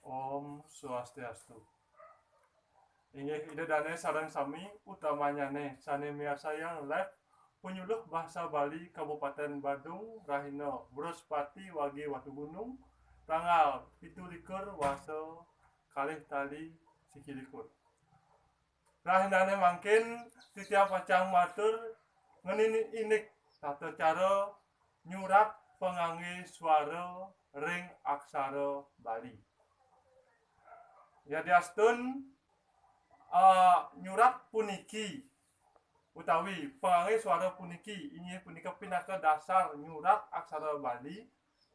Om Swastiastu. Inggih ide dane sareng sami utamanyane sane miasayang live penyuluh bahasa Bali Kabupaten Badung Rahina Brospati Wage Watugunung tanggal 17 Wasa kalih tali sikilikur. Rahinane mangkin titiap pacang matur ngenini inik tata cara nyurat pengangge suara ring aksara Bali. Ya diastun nyurat puniki utawi pengangge suara puniki inggih punika pinaka dasar nyurat aksara Bali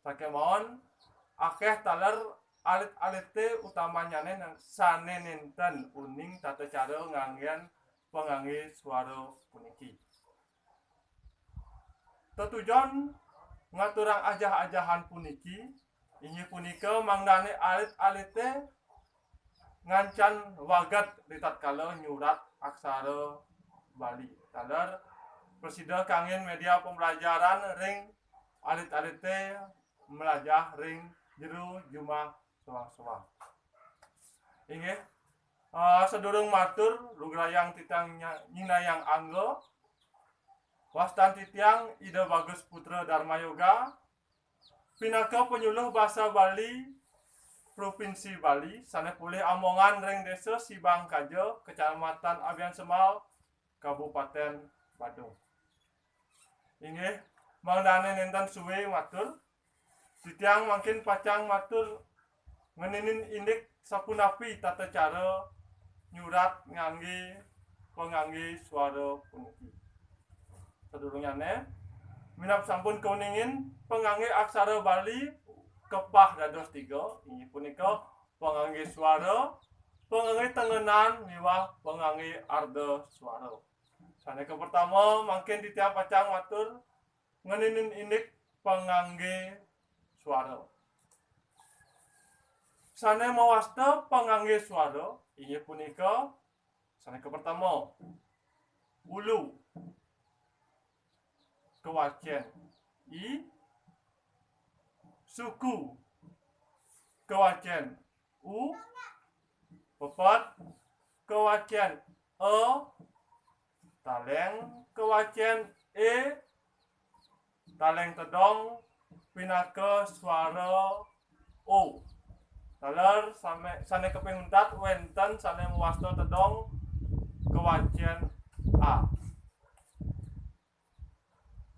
sakemawon akeh taler alit-alite utamanyane sane nenten uning tata cara nganggen pengangge suara puniki. Tetujon ngaturang ajah-ajahan puniki inggih punika mangdane alit-alite ngancan wagat ditatkala nyurat aksara Bali. Taler presida kangen media pembelajaran ring alit-alite melajah ring jero jumah sewang-sewang. Inggih sedurung matur lugrayang titang nyinayang angga wastan titiang Ida Bagus Putra Dharma Yoga pinaka penyuluh bahasa Bali Provinsi Bali sane pulih amongan ring desa Sibang Kajo, Kecamatan Abian Semal, Kabupaten Badung. Inggih mangdane nenten suwe matur titiang mangkin pacang matur ngeninin indik sapunapi tata cara nyurat ngangge pengangge suara puniki. Sedurungyane minap sampun keuningin pengangge aksara Bali kepah dados 3 inggih punika pengangge suara, pengangge tengenan miwah pengangge arda suara. Sanesipun pertama mangkin titiang pacang matur ngeninin indik pengangge suara. Sane mawasta pengangge suara inggih punika sanesipun pertama ulu kewacen i suku kewacen u pepat kewacen taleng kewacen taleng tedong pinaka suara o. Taler sane keping 4 wenten sane wasta tedong kewacen a.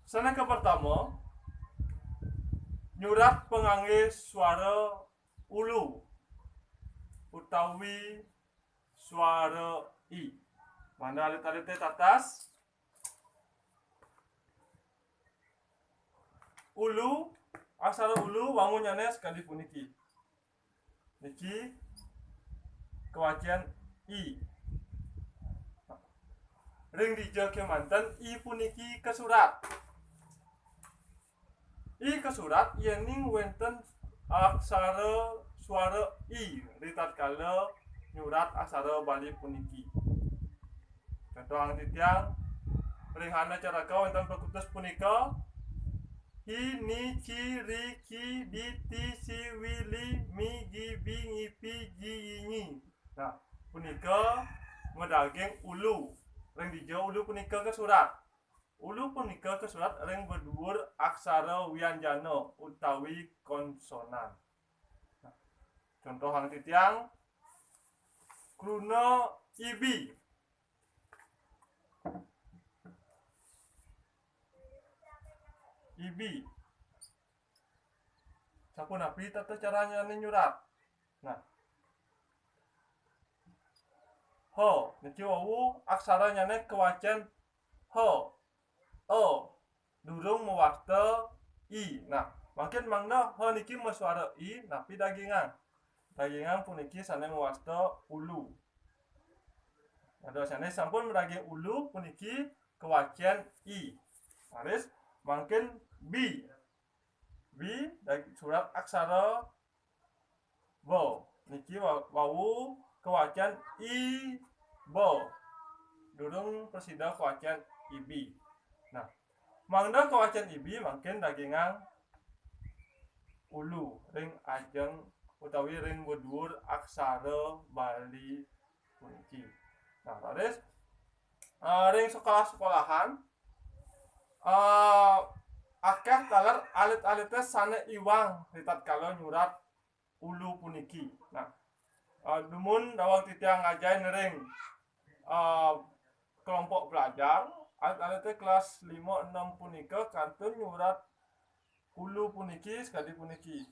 Sane ke pertama nyurat pengangge suara ulu utawi suara i. Manda alit-alite tatas ulu aksara ulu wangun nyane sekali puniki. Niki kewacen i. Ring dijel kemanten i puniki kesurat. I kesurat yening wenten aksara suara i ritatkala nyurat aksara Bali puniki. Contoh titiang ringhana caraka wenten pekutus punika hi ni ci ri ki di ti si wi li mi gi bi ngi pi ji nyi. Nah punika ngedaging ulu ring dijauh ulu punika kesurat. Ulu punika kesurat ring berdhuwur aksara wianjana utawi konsonan. Nah, contoh hang titiang kruna ibi. Ibi. Sapunapi tata caranya nyurat. Nah. Ho, niki wau aksara nyane kewacen ho. Durung mewasta i. Nah, makin mangda ho niki suara i napi dagingan. Dagingan puniki sane mewasta ulu. Ada sane sampun daging ulu puniki kewacen i. Haris makin bi. Bi surat aksara bo. Niki wau kewacen i bo. Durung presida kewacen ibi. Nah, mangda kewacen ibi makin dagingan ulu ring ajeng utawi ring wedhuwur aksara Bali puniki. Nah, terus ring sekolah-sekolahan akeh taler alit-alite sane iwang ritatkala nyurat ulu puniki. Nah, dumun dawuh titiang ngajain ring kelompok belajar alit-alite kelas 5-6 punika kantun nyurat ulu puniki sekali puniki.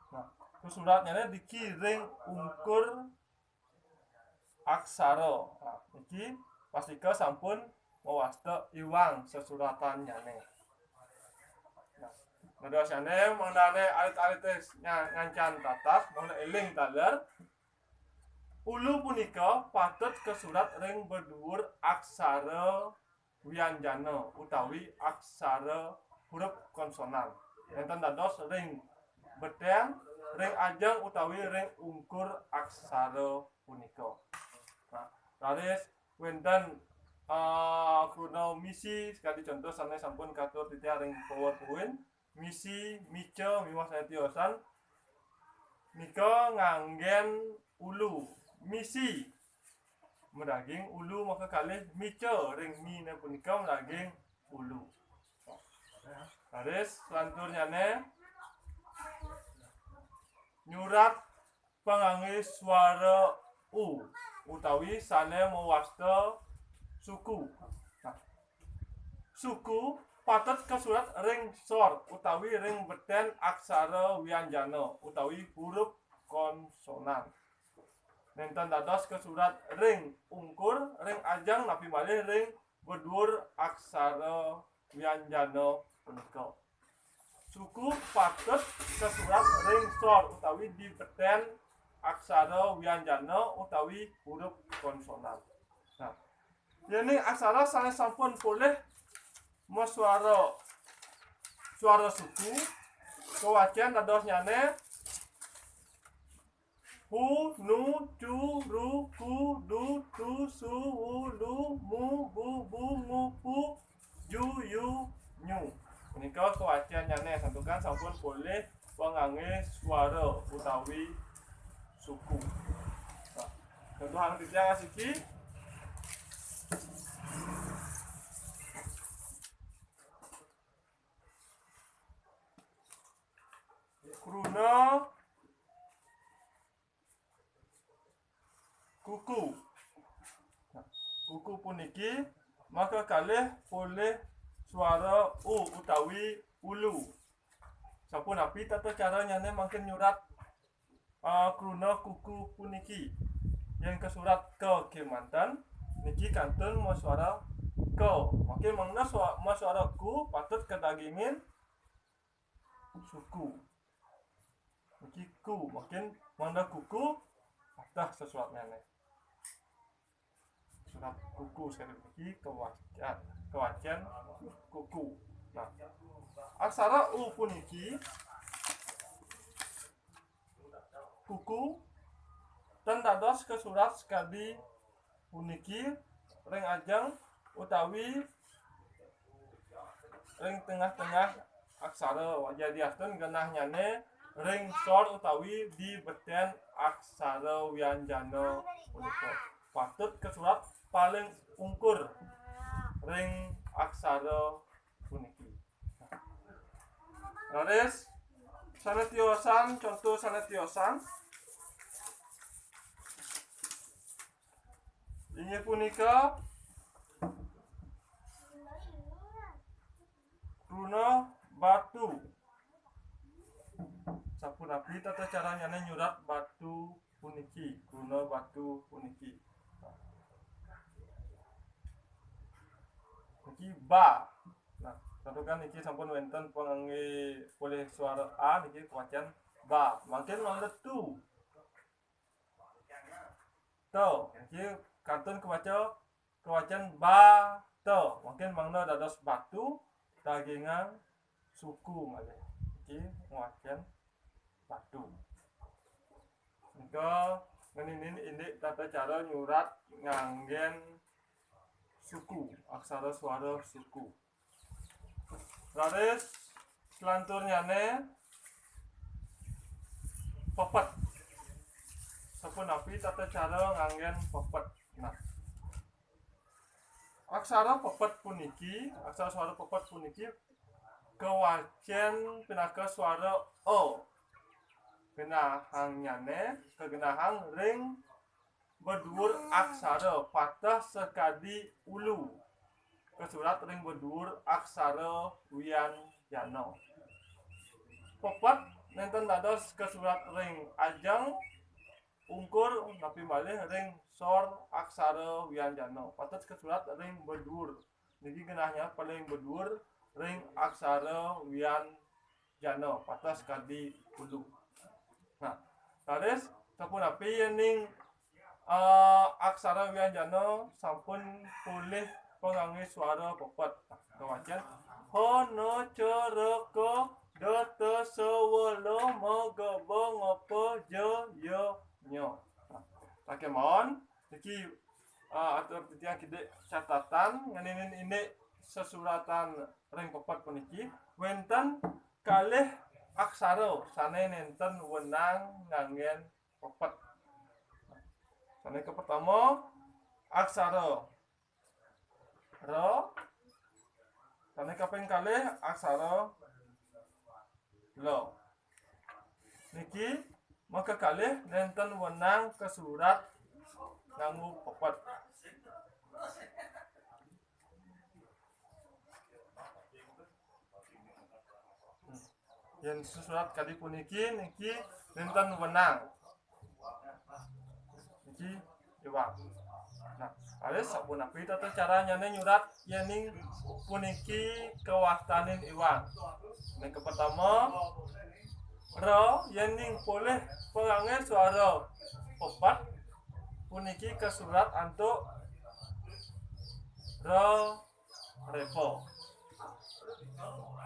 Nah, suratnya dikiring ungkur aksara. Nah, iki pastika sampun mewasta iwang sesuratannya nih. Nah, ngadosane mengenai alit-alite ngancan tatas mengenai eling taler ulu punika patut kesurat ring bedhuwur aksara wianjana utawi aksara huruf konsonan. Enten dados ring beten, ring ajeng utawi ring ungkur aksara punika. Nah, taris wenten kruna misi sekali contoh sanai sampun katur titiang ring PowerPoint misi mica miwas tiosan nika nganggen ulu misi medaging ulu maka kalih mica ring mine punika medaging ulu. Taris selanturnya nyurat pangangge suara u utawi sane mewasta suku. Nah, suku patut kesurat ring sor utawi ring beten aksara wianjana utawi huruf konsonan. Nenten dados kesurat ring ungkur, ring ajang napi malih ring bedhuwur aksara wianjana punika. Suku patut kesurat ring sor utawi di beten aksara wianjana utawi huruf konsonan. Nah, yen aksara sanes sampun pulih suara suku kewacian dados nyane hu nu cu ru ku du tu su wu lu mu bu bu mu pu ju yu nyu. Menika kewacian nyane santukan sampun pulih pangangge suara utawi suku. Nah, contoh hang titiang asiki kruna kuku. Nah, kuku puniki maka kalih pulih suara u utawi ulu. Sampun api tata cara nyane mangken nyurat kruna kuku puniki. Yang kesurat ke kemanten niki kantun mau suara ke. Makin mangna suara ku patut kedagingin suku. Niki ku makin mangna kuku patah sesuatunya nih. Surat kuku sekali lagi kewacian kuku. Nah, aksara u puniki kuku dan dados kesurat sekali puniki ring ajeng utawi ring tengah-tengah aksara wajah diasten genah nyane ring sor utawi di beten aksara wianjana punika patut kesurat paling ungkur ring aksara puniki. Laris sanetiosan contoh sanetiosan ini punika kruna batu. Sapunapi tata caranya nyurat batu puniki, kruna batu puniki. Niki ba. Nah, tentukan niki sampun wenten pangangge pulih suara a niki kewacian ba. Mangken mangga tu. To, niki kantun kewacian ba to. Mungkin mangna dados batu dagingan suku malih. Iki kewacian batu. Nika ngeninin indik tata cara nyurat nganggen suku, aksara suara suku. Laris selanturnyane pepet. Sapunapi tata cara nganggen pepet. Nah, aksara pepet puniki, aksara suara pepet puniki kewacen pinaka suara o. Genahangnyane kegenahang ring berdur aksara patah sekadi ulu. Kesurat ring berdur aksara wian jano. Pepet nenten dados kesurat ring ajeng ungkur tapi malih ring sor aksara wian jano. Patut kesurat ring berdur. Niki genahnya paling berdur ring aksara wian jano patah sekadi ulu. Nah, taris sapunapi yening aksara wian jano sampun pulih pengangge suara pepet. Kewajan hono cereko data sewelo mogebo ngopo jo yo nyo. Pakai mohon niki atau titiang kide catatan nganinin ini sesuratan ring pepet puniki wenten kalih aksara sane nenten wenang nganggen pepet. Sane ke pertama aksara ro, sane kaping kalih aksara lo. Niki maka kalih nenten wenang kesurat nganggo pepet. Yang surat kali puniki niki nenten wenang. Niki iwang. Nah, alis sapunapi tata cara nyane nyurat yening puniki kewastanin iwang. Yang pertama ro yening boleh perangai suara pepet puniki ke surat antuk ro repo.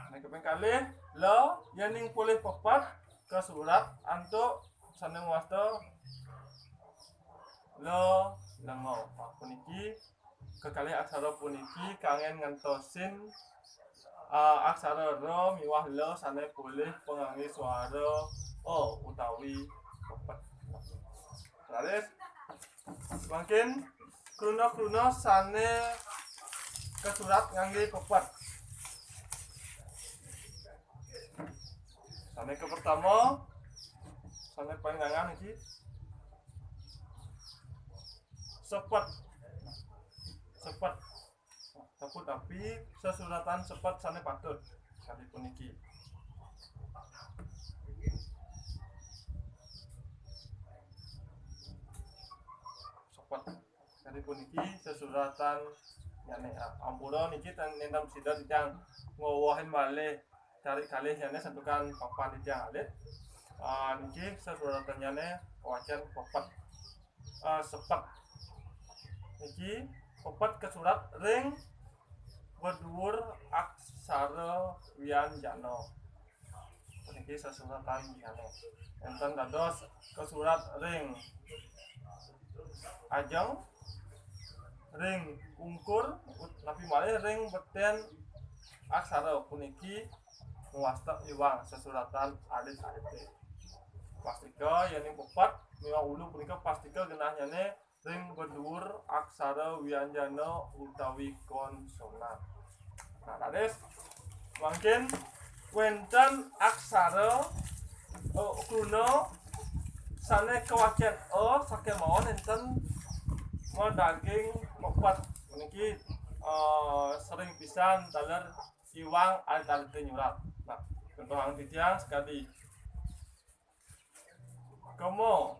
Nek kaping kalih lo yening boleh pepet ke surat antuk sane wasta lo lengo. Puniki kekalih aksara puniki kangen ngentosin aksara ro miwah lo sane boleh pengangge suara o utawi pepet. Terus makin kruna-kruna sane kesurat ngangge pepet. Sane ke pertama sane pangangan iki sepet. Sepet. Tapi sesuratan sepet sane patut kali puniki. Sepet kali puniki sesuratan yane ampura niki nendam sida titiang ngowahin malih cari kalih yane santukan papan titiang alit. Niki sesuratan yane wajan pepet. Sepet niki pepet kesurat ring berdur aksara wian jano. Niki sesuratan yane enten dados kesurat ring ajeng ring ungkur tapi malih ring beten aksara puniki wasta iwang sesuratan alit-alit. Pastika yening pepet miwah ulu punika pastika genahnyane ring berdur aksara wianjana utawi konsonan. Nah, taris mungkin wenten aksara kruna sane kewacian sake mawon enten daging pepet niki sering pisan taler iwang alit-alit nyurat. Nah, contoh titiang sekali komo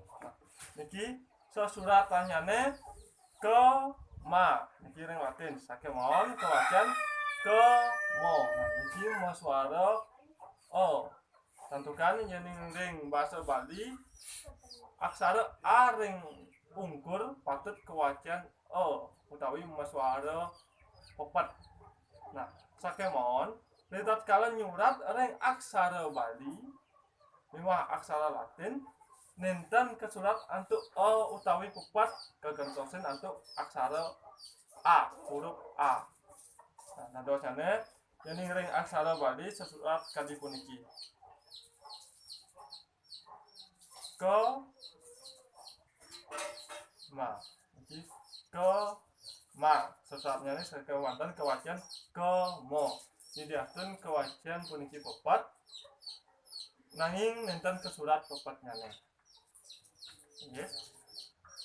niki sesuratannyane ke ma niki ring Latin sake mawon kewacian ke mo. Nah, niki mo suara o. Tentukan yening ring bahasa Bali aksara a ring ungkur patut kewacian o utawi suara pepet. Nah, sake mawon lihat kala nyurat ring aksara Bali miwah aksara Latin nenten kesurat antuk o utawi pepet kegentosen antuk aksara a huruf a. Nah, dosane Yening ring aksara Bali sesurat kadi puniki. Ke ma. Iki ke ma. Sesuratnya ini saya kewanten kewajian ke mo. Jadi diatur kewajian puniki pepat. Nanging nenten kesurat pepatnya nih. Yes.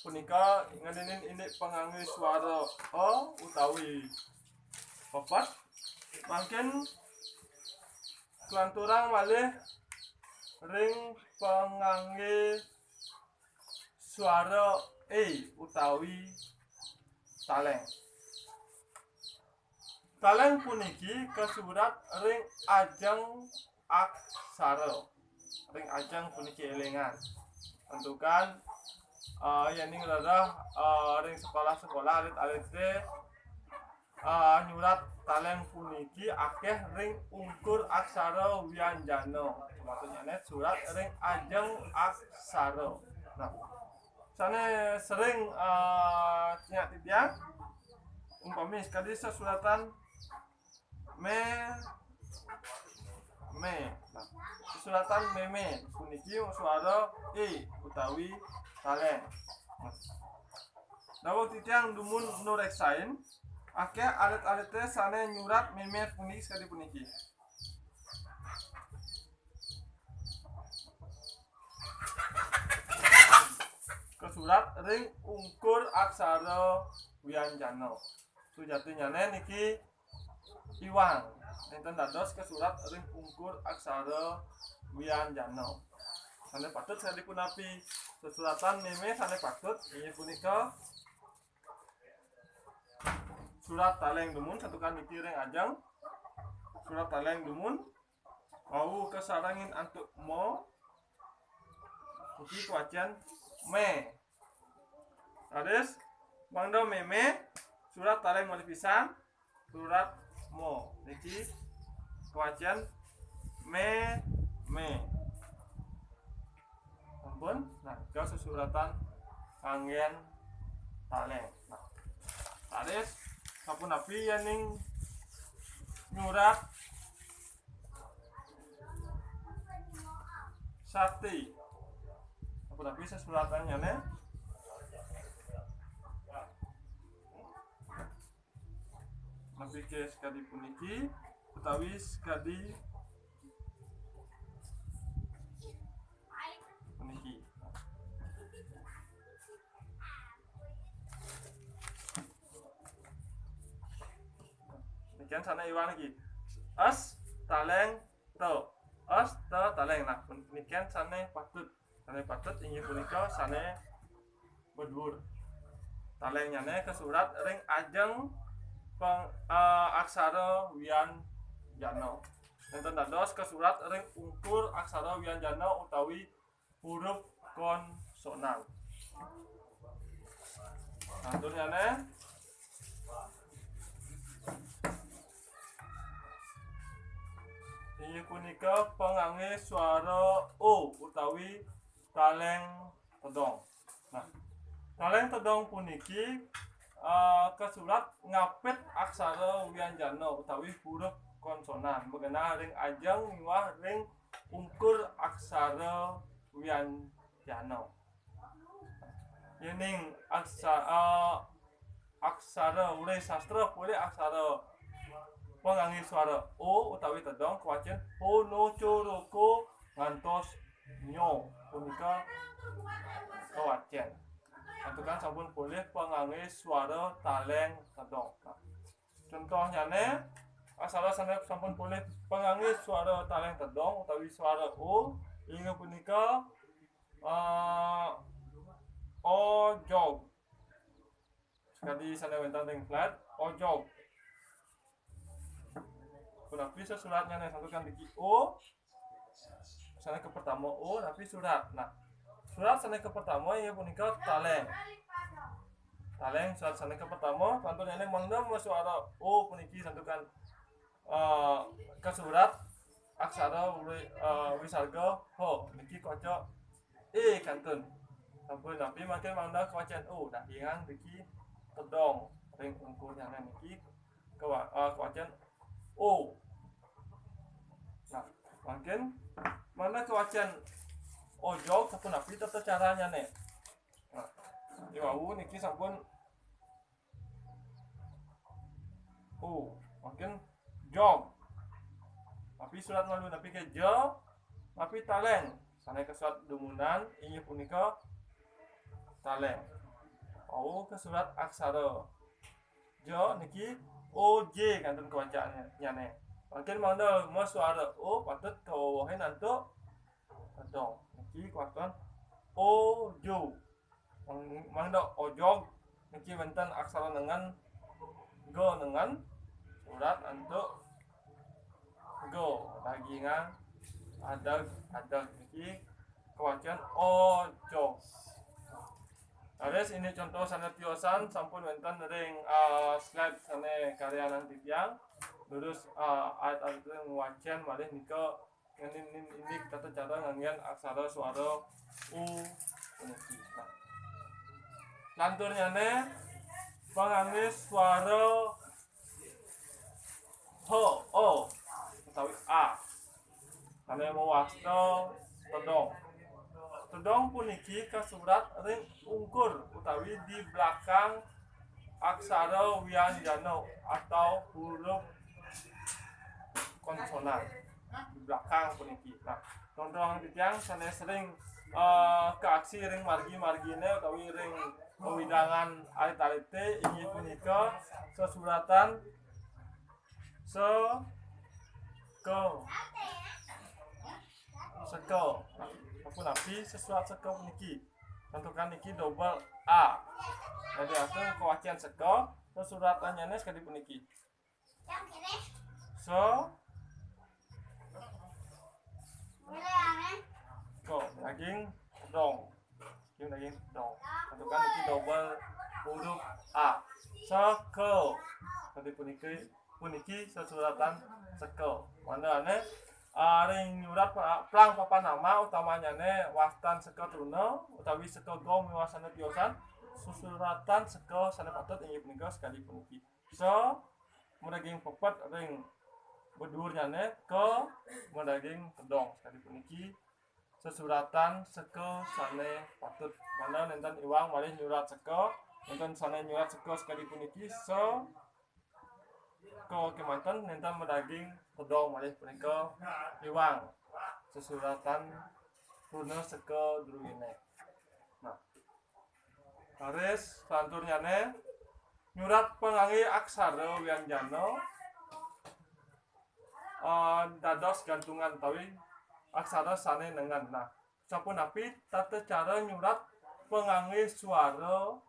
Punika ngedenin ini pengangge suara o utawi pepat. Makin kelanturang malih ring pengangge suara e utawi taleng. Taleng puniki kesurat ring ajeng aksara. Ring ajeng puniki elengan. Tentukan yening rada ring sekolah-sekolah alit-alit nyurat taleng puniki akeh ring ungkur aksara wianjana. Maksudnya net surat ring ajeng aksara. Nah, sana sering nyak titiang umpami sekali sesuratan me. Nah, sesuratan meme puniki suara e utawi taleng. Dawa titiang dumun nureksain akeh alit-alite sane nyurat meme puniki sekali puniki. Kesurat ring ungkur aksara wianjana. Sujatinya niki iwang. Enten dados kesurat ring ungkur aksara wianjana. Sane patut sane dipunapi sesuratan meme sane patut inggih punika surat taleng dumun satukan niki ring ajeng. Surat taleng dumun mau kesarangin antuk mo iki kewajian me. Terus mangdo meme surat taleng malih pisan surat mo niki kewajian me. Ampun, nah ke sesuratan anggen taleng. Nah, terus sampun api yening nyurat sakti. Sampun api sesuratannya nih. Nabi ke sekali puniki utawi sekali puniki. Demikian sana iwan lagi. As taleng to. As to taleng. Nah, demikian sana patut. Sana patut inggih punika sana berdua. Talengnya nih ke surat ring ajeng aksara wianjana. Enten dados kesurat ring ungkur aksara wianjana utawi huruf konsonan. Aturnya nih ini punika pengangge suara o utawi taleng tedong. Nah, taleng tedong puniki kesurat ngapit aksara wianjana utawi huruf konsonan mengenai ring ajeng miwah ring ungkur aksara wianjana. Yening aksara ure sastra boleh aksara pengangge suara o utawi tedong kewajian ho no coroko ngantos nyo punika kewajian. Tentukan sampun boleh pengangge suara taleng tedong. Nah, contohnya nih aksara sampun boleh pengangge suara taleng tedong utawi suara o inggih punika ojog. Sekali sana wonten ring flat ojog. Tapi sesuratnya nih satukan di o sana ke pertama o tapi surat. Nah, surat sana ke pertama ya punika taleng. Surat sana ke pertama pantun ini mangda suara o puniki satukan ke surat aksara wisarga ho niki kocok e kantun. Sampun tapi makin mangda kewajian o. Nah, ingang niki tedong ring ungkurnya niki kewajian o. Mungkin mana kewacian ojol sampun api tata caranya nih. Nah, iwau niki sampun mungkin jog. Tapi surat malu tapi ke jo, tapi taleng. Sana ke surat dumunan ini punika taleng. Ke surat aksara jo niki OJ kantun kewacaannya nih. Mungkin mana mau suara O patut kawawahin nanto dong. Niki kuatan ojo. Mana ojog niki benten aksara dengan go dengan surat untuk go lagi ngan ada niki kewacian ojo. Ares ini contoh sana tiosan sampun wenten ring slide sana karya nanti tiang lurus ayat-ayat itu wacian malih nika ini kata cara ngangian aksara suara u niki. Nah, lanturnya nih pengangis suara ho o atau a karena mau wasta tedong puniki ke surat ring ungkur utawi di belakang aksara wianjana atau huruf konsonan di belakang puniki. Nah, contoh yang sana sering ke aksi ring margine utawi ring widangan alit-alite ini punika sesuratan seko aku nabi sesuatu seko puniki tentukan niki double a jadi asal kewacian seko sesuratannya nih sekali puniki daging dong tentukan niki double huruf a seko tadi puniki sesuratan seko mana aneh ring nyurat plang papan nama utamanya ne wastan seko tuna utawi seko go miwasana tiosan susuratan seko sana patut inggih punika sekali puniki mudaging pepet ring bedurnya ne ke mudaging tedong sekali puniki sesuratan seko sane patut mana nenten iwang malih nyurat seko nenten sane nyurat seko sekali puniki kemanten nenten mudaging tedong malih punika iwang sesuratan tuna seko druine. Nah, haris lanturnya ne nyurat pengangge aksara wianjana dados gantungan tawi aksara sane nengan. Nah, sampun api tata cara nyurat pengangge suara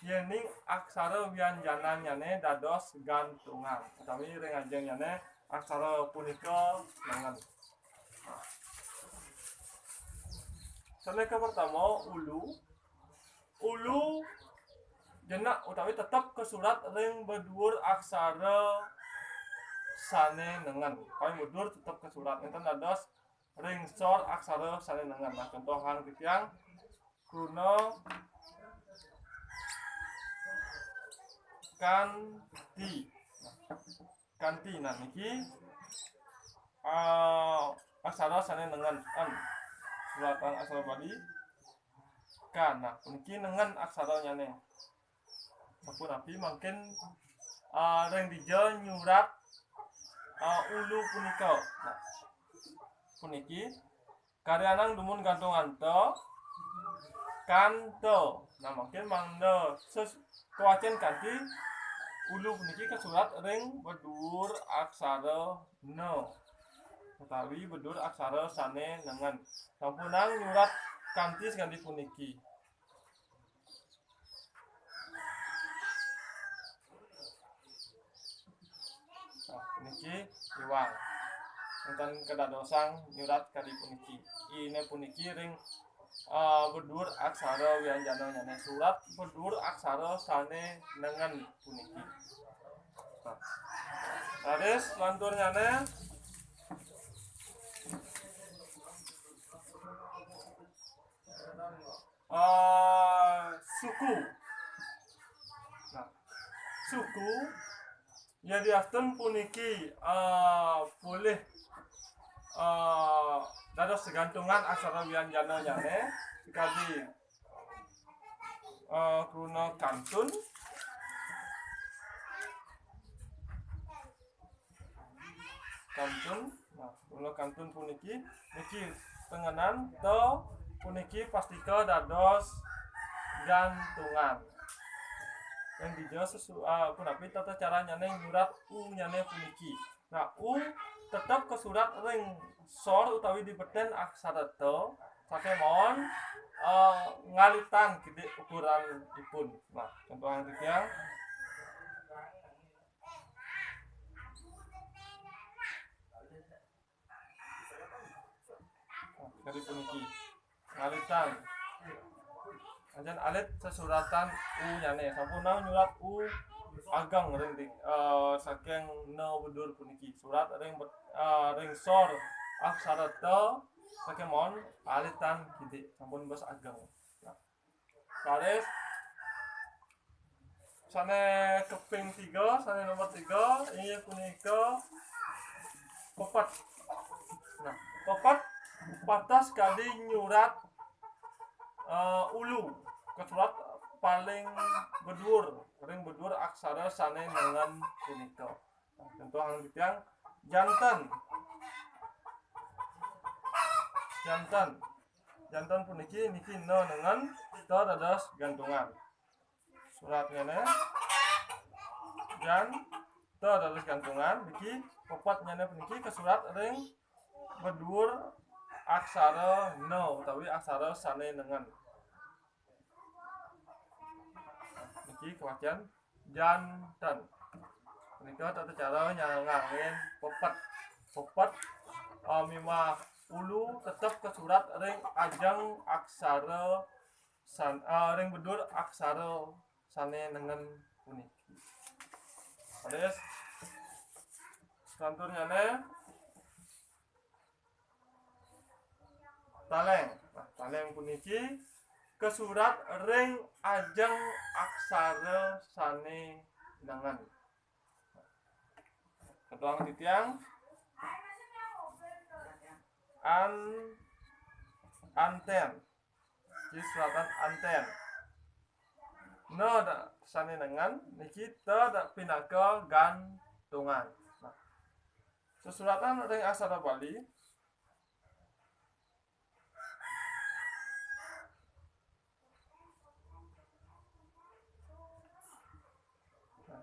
yening aksara wianjananya ne dados gantungan utawi ring ajengnya ne aksara punika nengan. Nah, Seleka pertama ulu jenak utawi tetap ke surat ring berdur aksara sane nengan. Paling berdur tetap ke surat enten dados ring sor aksara sane nengan. Nah, contoh hang titiang kuno kanti nah niki aksara sane nengan suratan aksara bali kan. Nah, niki nengan aksaranya ne sampun api makin ring dija nyurat ulu punika. Nah, puniki karyanang dumun gantungan kanto. Nah, makin mangda kewacian kanti ulu puniki ke surat ring bedur aksara no utawi bedur aksara sane nengan sampunang nyurat kanti ganti puniki. Nah, puniki iwang enten kedadosang nyurat kali puniki ini puniki ring bedur aksara wianjana nyane surat bedur aksara sane nengan puniki. Nah, haris lanturnya ne suku. Nah, suku ya diasten puniki boleh dados gantungan aksara wianjana nyane sekali kruna kantun nah kruna kantun puniki niki tengenan to puniki pastika dados gantungan yang dijawab punapi tata cara nyane nyurat u nyane puniki. Nah u tetap ke surat ring sor utawi dibeten aksara te sakemon ngalitan gede ukuran ipun. Nah contoh yang ketiga dari puniki ngalitan anjan alit sesuratan u nyane sampuna nyurat u ageng ring saking no bedur puniki surat ring sor aksara te saking mon alitan gede sampun bos ageng. Nah, baris sane keping 3 sane nomor 3 ini punika pepet. Nah pepet patas kali nyurat ulu ke surat paling bedur ring bedur aksara sane dengan punika. Nah, contoh yang jantan puniki niki no dengan to dados gantungan suratnya ne jan to dados gantungan niki popot nyane puniki ke surat ring bedur aksara no utawi aksara sane dengan niki kewajian jantan punika tata cara nyangangin popet mimah ulu tetap ke surat ring ajang aksara ring bedur aksara sane dengan puniki. Terus contohnya ne taleng. Nah, taleng puniki ke surat ring ajang aksara sane dengan. Ketuang titiang anten di suratan anten no da sane dengan niki te da pinaka gantungan. Nah, sesuratan ring aksara Bali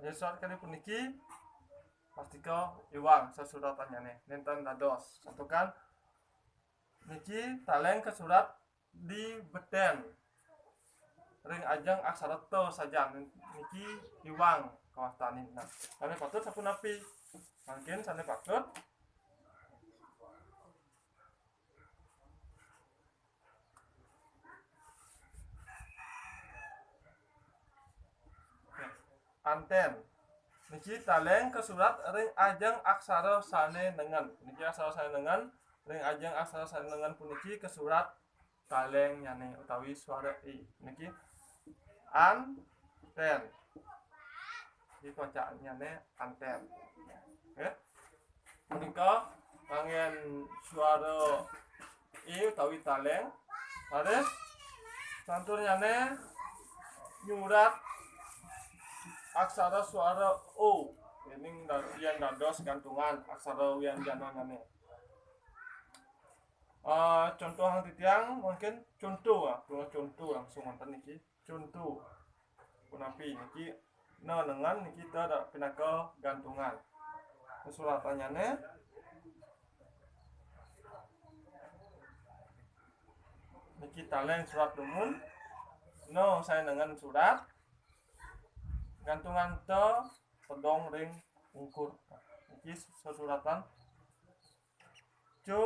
nah, surat kali puniki pastika iwang sesuratannya nih nenten dados satukan niki taleng ke surat di beten ring ajang aksara te saja niki iwang kawastanin. Nah sane patut sapunapi mungkin sane patut anten niki taleng ke surat ring ajang aksara sane dengan niki aksara sane dengan ring ajang aksara sane dengan puniki ke surat taleng nyane utawi suara i niki anten iki bacaannya ne anten. Oke punika kangen suara i utawi taleng terus santurnya ne nyurat aksara suara o ini yang dados gantungan aksara wianjana nyane. Contoh yang titiang mungkin contoh langsung mantan niki contoh punapi niki no dengan niki ada pinaka gantungan suratannya ne niki taleng surat dumun no saya dengan surat gantungan te pedong ring ungkur niki sesuratan tu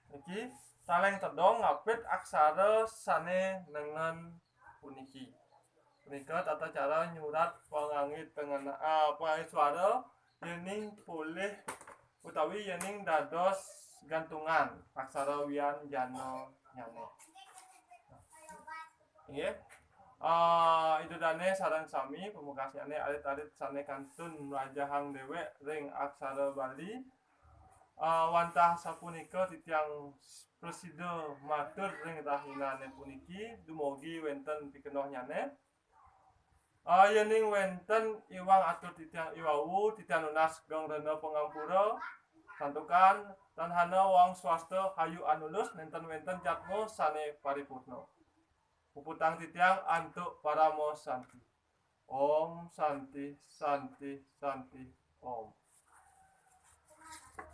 niki taleng tedong ngapit aksara sane dengan puniki. Punika tata cara nyurat pangangit dengan suara yening boleh utawi yening dados gantungan aksara wianjana nyane. Nggih. Itu dane sareng sami pemungkasiane alit-alit sane kantun rajahang dewek ring aksara Bali wantah sapunika titiang presida matur ring rahinane puniki dumugi wonten pikenoh nyane. Yening wonten iwang atur titiang iwau titiang nunas gong rena pengampura santukan tanhana wong swasta hayu anulus nenten wonten jatmo sane paripurna. Puputang titiang antuk paramo santi. Om Santi Santi Santi Om.